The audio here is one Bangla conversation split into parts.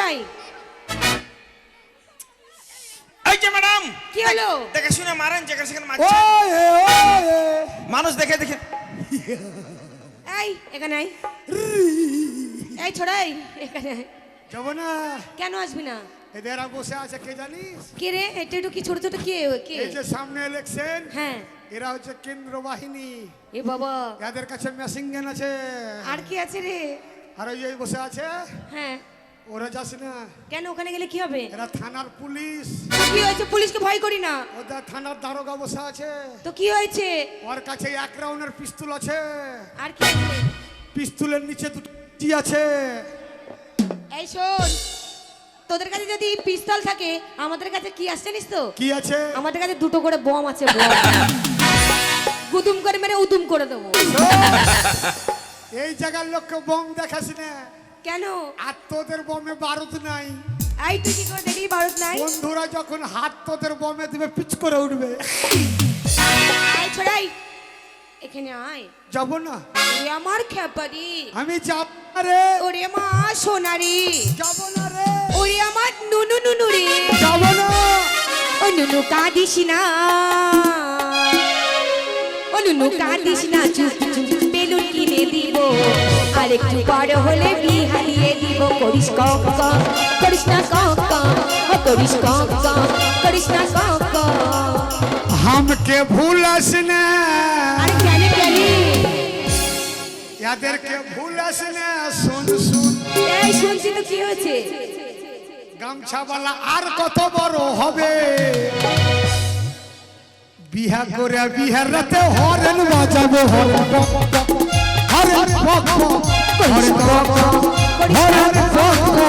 মশাই এই যে ম্যাডাম কি হলো? দেখে শুনে মারেন, যেখানে সেখানে মারছেন। মানুষ দেখে দেখে। এই এখানে আয়। এই ছোড়াই এখানে আয়। যাবো না। কেন আসবি না? এদের বসে আছে কে জানিস? কে রে? এটা একটু কি ছোট ছোট কে কে? এই যে সামনে ইলেকশন, হ্যাঁ এরা হচ্ছে কেন্দ্র বাহিনী। এ বাবা, এদের কাছে মেশিন গান আছে। আর কি আছে রে? আর ওই যে বসে আছে, হ্যাঁ ওরা যাস না। কেন? ওখানে গেলে কি হবে? এরা থানার পুলিশ। কি হয়েছে? পুলিশকে ভয় করি না। ওদের থানার দারোগা বসে আছে। তো কি হয়েছে? ওর কাছে 1 রাউন্ডের পিস্তল আছে। আর কি আছে? পিস্তলের নিচে দুটো টি আছে। এই শোন, তোদের কাছে যদি পিস্তল থাকে, আমাদের কাছে কি আসছে জানিস তো? কি আছে? আমাদের কাছে 2টো করে বম আছে। বম গুদুম করে মেরে উদুম করে দেবো। এই জায়গার লোককে বম দেখাস না। কেন? আর তোদের বমে বারুদ নাই। এই তুই কি করে দেখলি বারুদ নাই? বন্ধুরা যখন হাত তোদের বমে দিবে পিচ করে উঠবে। এই ছোড়াই এখানে আয়। যাবো না। ওরে আমার খেপারি, আমি যাব না রে। ওরে মা সোনারি, যাবো না রে। ওরে আমার নুনু নুনু রে। যাবো না। ও নুনু কাঁদিস না, ও নুনু কাঁদিস না, চুপ চুপ বেলুন কিনে দিব, আর একটু বড় হলে বিহারিয়ে দিব। করিস কক কক, করিস না কক কক, ও করিস কক কক, করিস না কক কক। हमके भूलस ना। আরে কেন কেন? यादेरके भूलस ना। सुन सुन এই শুনছি তো, কি হয়েছে? গামছাওয়ালা আর কত বড় হবে। বিহা করে বিহার রাতে হরেন বাজাবো। হরেন বক বক, হরেন বক বক, হরেন বক বক, হরেন বক বক।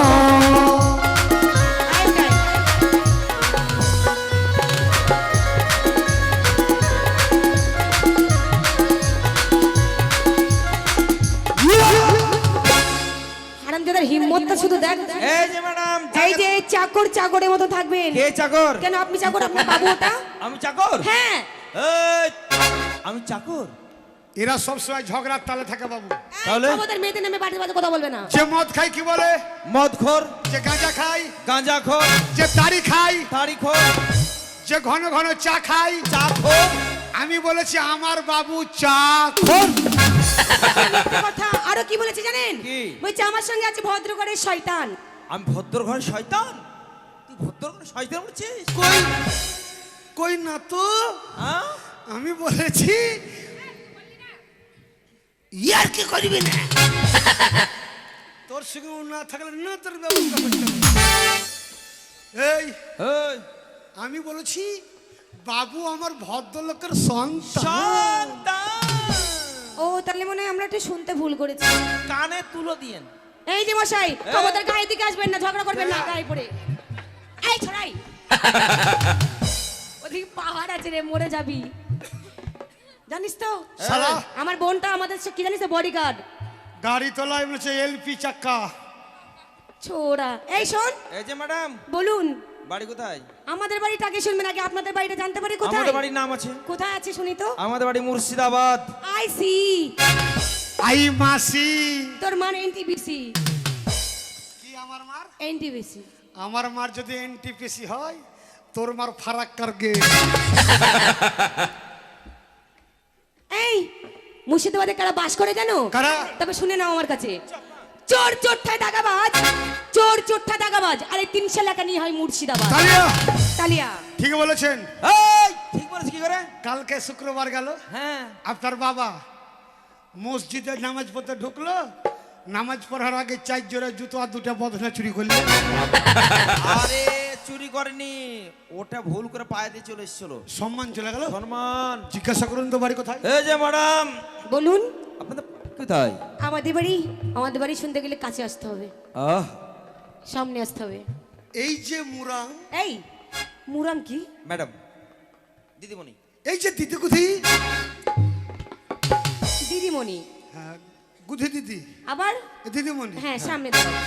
হারামজাদার হিম্মতটা শুধু দেখ। এই যে ম্যাডাম, এই যে চাকর চাকরের মতো থাকবেন। কে চাকর? কেন আপনি চাকর? আপনার বাবু ওটা? আমি চাকর? হ্যাঁ। এই আমি চাকর? এরা সব সময় ঝগড়ার তালে থাকে বাবু। তাহলে? আমাদের মেয়েদের নামে বাজে বাজে কথা বলবে না। যে মদ খাই কি বলে? মদখোর, যে গাঁজা খাই, গাঁজাখোর, যে তারি খাই, তাড়িখোর, যে ঘন ঘন চা খাই। চাখোর। আমি বলেছি আমার বাবু চাখোর। কথা আরো কি বলেছে জানেন? কি? বলছে আমার সঙ্গে আছে ভদ্রঘরের শয়তান। আমি ভদ্র ঘরের শয়তান? তুই ভদ্র ঘরের শয়তান বলছিস? কই কই না তো। হ্যাঁ? আমি বলেছি ইয়ার কি করবি না। তোর সঙ্গে ও না থাকলে না তোর ব্যবস্থা করতে হবে। এই এই আমি বলেছি বাবু আমার ভদ্রলোকের সন্তান। সন্তান। ও তাহলে মনে হয় আমরা একটু শুনতে ভুল করেছি। কানে তুলো দিয়েন। এই যে মশাই, আমাদের গায়ে দিকে আসবেন না, ঝগড়া করবেন না গায়ে পড়ে। এই ছড়াই ওদিকে পাহাড় আছে রে, মরে যাবি জানিস তো। শালা আমার বোনটা আমাদের কি জানিস তো, বডিগার্ড। গাড়ি তোলায় বলেছে এলপি চাক্কা। ছোড়া এই শোন। এই যে ম্যাডাম, বলুন বাড়ি কোথায়? আমাদের বাড়িটা আগে শুনবেন, আগে আপনাদের বাড়িটা জানতে পারি কোথায়। আমাদের বাড়ির নাম আছে। কোথায় আছে শুনি তো। আমাদের বাড়ি মুর্শিদাবাদ। I C. আই মাসি। তোর মান এনটিপিসি। কি আমার মার? এনটিপিসি। আমার মার যদি এনটিপিসি হয়, তোর মার ফারাক্কার গে। এই মুর্শিদাবাদে কারা বাস করে জানো? কারা? তবে শুনে নাও আমার কাছে। চোর চোরঠা দাগাবাজ, চোর চোরঠা দাগাবাজ, আরে 300 টাকা নিয়ে হয় মুর্শিদাবাদ। তালিয়া তালিয়া। ঠিক বলেছেন। এই ঠিক বলেছি কি করে? কালকে শুক্রবার গেল, হ্যাঁ। আপনার বাবা মসজিদে নামাজ পড়তে ঢুকলো। নামাজ পড়ার আগে 4 জোড়া জুতো আর 2টা বদনা চুরি করলো। আরে চুরি করেনি, ওটা ভুল করে পায়ে দিয়ে চলে এসেছিল। সম্মান চলে গেল। সম্মান। জিজ্ঞাসা করুন তো বাড়ি কোথায়? এই যে ম্যাডাম, বলুন আপনাদের কোথায়? আমাদের বাড়ি শুনতে গেলে কাছে আসতে হবে, আহ, সামনে আসতে হবে। এই যে মুরাং, এই মুরাম কি? ম্যাডাম, দিদিমণি। এই যে দিদি গুধি। দিদিমণি। হ্যাঁ গুধি দিদি, আবার দিদিমণি। হ্যাঁ সামনে দাঁড়াও।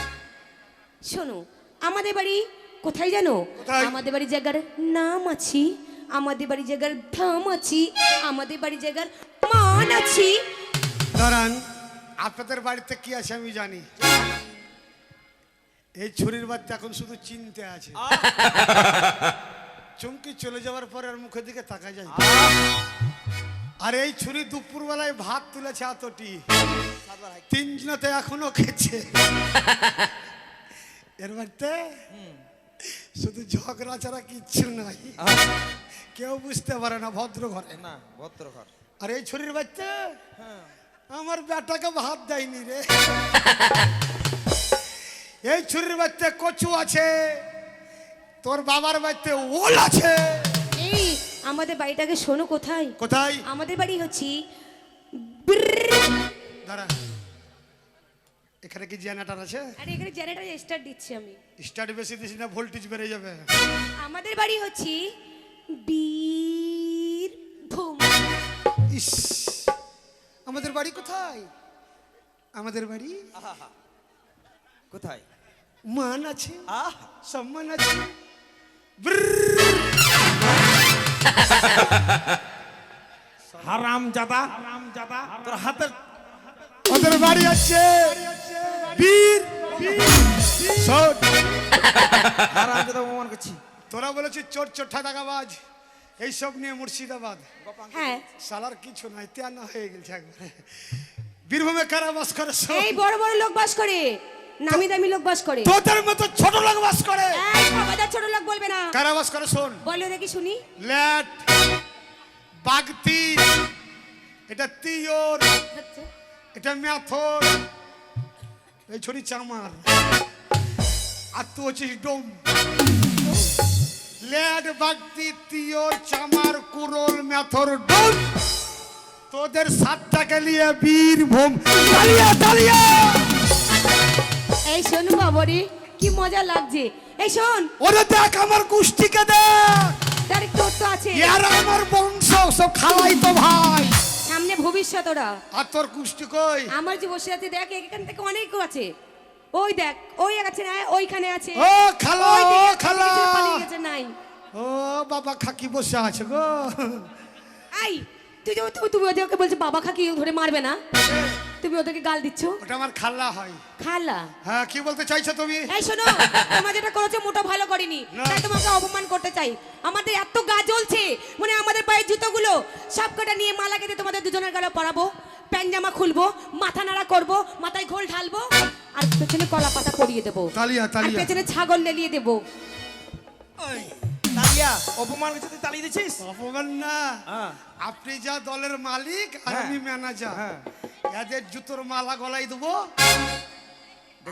শোনো, আমাদের বাড়ি কোথায় জানো? কোথায়? আমাদের বাড়ি জায়গার নাম আছি, আমাদের বাড়ি জায়গার ধাম আছি, আমাদের বাড়ি জায়গার মান আছি। দাঁড়ান, আপনাদের বাড়িতে কি আছে আমি জানি। এই ছুরির বাচ্চা এখন শুধু চিনতে আছে, চমকি চলে যাওয়ার পরে আর মুখের দিকে তাকা যায় না। আর এই ছুরি দুপুর বেলায় ভাত তুলেছে এতটি, তিনজনতে এখনো খেছে। এর বাড়িতে শুধু ঝগড়া ছাড়া কিচ্ছু নাই, কেউ বুঝতে পারে না ভদ্র ঘরে না ভদ্র ঘর। আর এই ছুরির বাচ্চা আমার বেটাকে ভাত দেয়নি রে। এই ছুরির বাচ্চা কচু আছে, তোর বাবার বাড়িতে ওল আছে। এই আমাদের বাড়িটাকে শোনো কোথায়? কোথায়? আমাদের বাড়ি হচ্ছে দাঁড়া, এখানে কি জেনারেটর আছে? আরে এখানে জেনারেটর স্টার্ট দিচ্ছি আমি। স্টার্ট বেশি দিস না, ভোল্টেজ বেড়ে যাবে। আমাদের বাড়ি হচ্ছে বীরভূম। ইস, আমাদের বাড়ি কোথায়? আমাদের বাড়ি কোথায়? মান আছে, আহ সম্মান আছে। হারাম জাদা, তোর হাতের ওদের বাড়ি আছে বীর। শোন, হারাম জাদা অপমান করছি। তোরা বলেছিস চোর চোঠা দাগাবাজ, এইসব নিয়ে মুর্শিদাবাদ। হ্যাঁ, সালার কিছু নাই, তেনা হয়ে গেছে একবারে। বীরভূমে কারা বাস করে? শোন, এই বড় বড় লোক বাস করে, নামি দামি লোক বাস করে। তোদের মতো ছোট লোক বাস করে। এই বাবাদা ছোট লোক বলবে না। কারা বাস করে শোন? বলো দেখি শুনি। ল্যাট, বাগতি, এটা তিয়র, আচ্ছা, এটা মেথর, এই ছড়ি চামার, আর তুই হচ্ছিস ডোম। ল্যাড, বাগতি, তিয়র, চামার, কুরল, মেথর, ডোম, তোদের সাতটাকে নিয়ে বীরভূম। তালিয়া তালিয়া। এই শোন বাবারে, কি মজা লাগছে। এই শোন, ওরে দেখ আমার কুষ্টিকে দেখ, তার তোর তো আছে, এরা আমার বংশ, সব খাওয়াই তো ভাই। সামনে ভবিষ্যৎ ওরা। আর তোর কুষ্টি কই? আমার যে বসে আছে দেখ, এখান থেকে অনেক আছে। ওই দেখ, ওই আছে না, ওইখানে আছে। ও খালা, ওই ও দিকে খালা, কিছু পালিয়ে গেছে, নাই। ও বাবা খাকি বসে আছে গো। আই তুমি ওদেরকে বলছো বাবা খাকি ধরে মারবে না, তুমি ওদেরকে গাল দিচ্ছ। ওটা আমার খালা হয়। খালা? হ্যাঁ, কি বলতে চাইছো তুমি? এই শোনো, তোমরা যেটা করেছো মোটা ভালো করিনি, না। তাই তোমাকে অপমান করতে চাই। আমাদের এত গা জ্বলছে, মানে আমাদের পায়ের জুতোগুলো সব কটা নিয়ে মালা কেটে তোমাদের দুজনের গালে পরাবো, প্যান্ট জামা খুলবো, মাথা নাড়া করবো, মাথায় ঘোল ঢালবো, আর পেছনে কলা পাতা পরিয়ে দেবো, তালিয়া আর তালিয়া। পেছনে ছাগল লেলিয়ে দেবো। ওই, তালিয়া অপমান করছিস, তুই তালিয়ে দিছিস। অপমান না, হ্যাঁ। আপনি যা দলের মালিক আর হ্যাঁ। আমি ম্যানেজার, হ্যাঁ। এদের জুতোর মালা গলায় দেবো।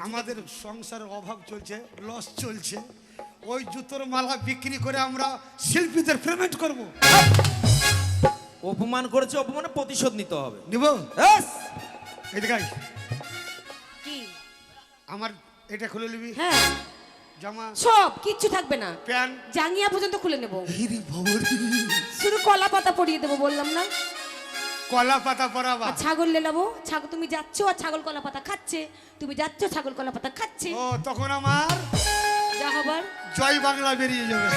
আমাদের সংসারের অভাব চলছে, লস চলছে, ওই জুতোর মালা বিক্রি করে আমরা শিল্পীদের পেমেন্ট করব। অপমান করেছে, অপমানের প্রতিশোধ নিতে হবে। নিব? ব্যাস। এই দেখাই, কি? আমার এটা খুলে নিবি, হ্যাঁ, জামা, সব কিচ্ছু থাকবে না, প্যান্ট। জাঙ্গিয়া পর্যন্ত খুলে নেবো, হিরি ভবরি, শুধু কলা পাতা পরিয়ে দেবো, বললাম না। কলা পাতা পরাবা। আর ছাগল লেলাবো, ছাগল তুমি যাচ্ছ আর ছাগল কলা পাতা খাচ্ছে, তুমি যাচ্ছ ছাগল কলা পাতা খাচ্ছে, ও তখন আমার যা হবার। জয় বাংলা বেরিয়ে যাবে।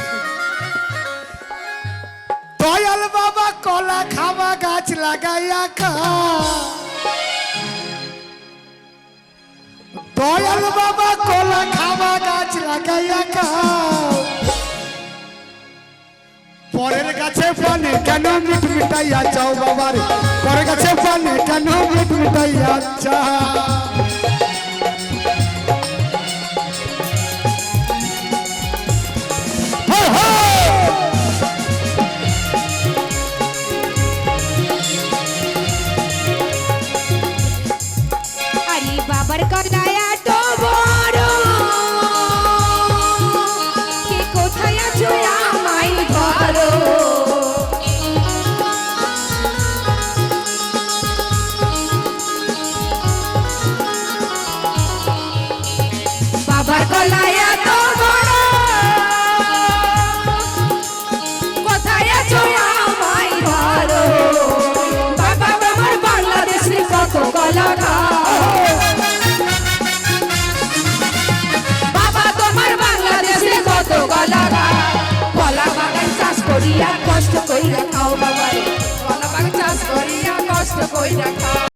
দয়াল বাবা কলা খাওয়া গাছ লাগাইয়া খা, দয়াল বাবা কলা খাওয়া গাছ লাগাইয়া খা, পরের গাছে পানে কেন মিট মিটাইয়া চাও বাবার, পরের গাছে পানে কেন মিট মিটাইয়া চাও। আরে বাবার কলায় এত বড়, কে কোথায় আছো আমায় ধরো, বাবার কলায় এত বড়, কোথায় আছো আমায় ধরো, বাবা আমার বাংলাদেশে কত কলা খাও, বাবা তোমার বাংলাদেশে কত কলা খাও, কলা বাগান চাষ করিয়া কষ্ট কইরা খাও বাবা রে, কলা বাগান চাষ করিয়া কষ্ট কইরা খাও।